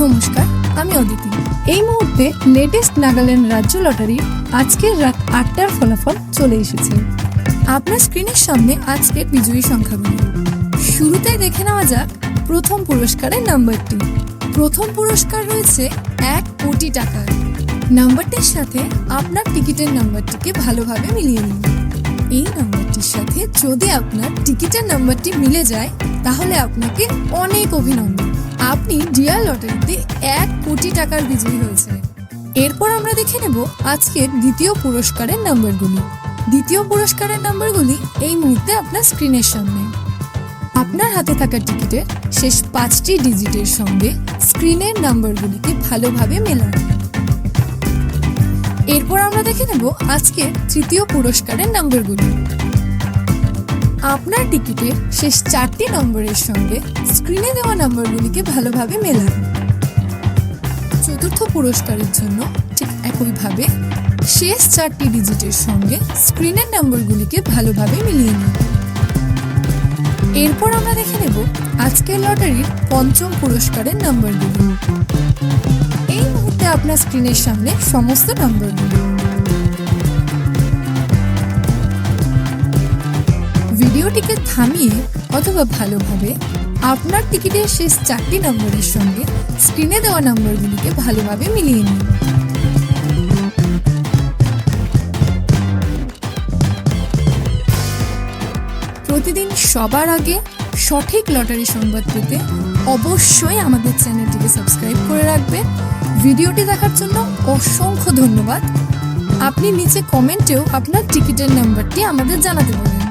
নমস্কার, আমি অদিতি। এই মুহূর্তে লেটেস্ট নাগাল্যান্ড রাজ্য লটারির আজকের রাত ৮টার ফলাফল চলে এসেছে। আপনার স্ক্রিনের সামনে আজকের বিজয়ী সংখ্যাগুলো। শুরুতেই দেখে নেওয়া যাক প্রথম পুরস্কারের নাম্বারটি। প্রথম পুরস্কার রয়েছে ১ কোটি টাকার। নাম্বারটির সাথে আপনার টিকিটের নাম্বারটিকে ভালোভাবে মিলিয়ে নিন। এই নাম্বারটির সাথে যদি আপনার টিকিটের নাম্বারটি মিলে যায় তাহলে আপনাকে অনেক অভিনন্দন, আপনি ডিয়ার লটারিতে ১ কোটি টাকার বিজয়ী হয়েছে। এরপর আমরা দেখে নেব আজকের দ্বিতীয় পুরস্কারের নাম্বারগুলি। দ্বিতীয় পুরস্কারের নাম্বারগুলি এই মুহূর্তে আপনার স্ক্রিনের সামনে। আপনার হাতে থাকা টিকিটের শেষ ৫টি ডিজিটের সঙ্গে স্ক্রিনের নাম্বারগুলিকে ভালোভাবে মেলান। এরপর আমরা দেখে নেব আজকের তৃতীয় পুরস্কারের নাম্বারগুলি। আপনার টিকিটের শেষ ৪টি নম্বরের সঙ্গে স্ক্রিনে দেওয়া নাম্বারগুলিকে ভালোভাবে মেলান। চতুর্থ পুরস্কারের জন্য ঠিক একইভাবে শেষ ৪টি ডিজিটের সঙ্গে স্ক্রিনের নাম্বারগুলিকে ভালোভাবে মিলিয়ে নিন। এরপর আমরা দেখে নেব আজকের লটারির পঞ্চম পুরস্কারের নাম্বারগুলি। এই মুহূর্তে আপনার স্ক্রিনের সামনে সমস্ত নাম্বারগুলি। ভিডিওটিকে থামিয়ে অথবা ভালোভাবে আপনার টিকিটের শেষ ৪টি নম্বরের সঙ্গে স্ক্রিনে দেওয়া নম্বরগুলিকে ভালোভাবে মিলিয়ে নিন। প্রতিদিন সবার আগে সঠিক লটারি সংবাদ পেতে অবশ্যই আমাদের চ্যানেলটিকে সাবস্ক্রাইব করে রাখবেন। ভিডিওটি দেখার জন্য অসংখ্য ধন্যবাদ। আপনি নিচে কমেন্টেও আপনার টিকিটের নাম্বারটি আমাদের জানাতে পারেন।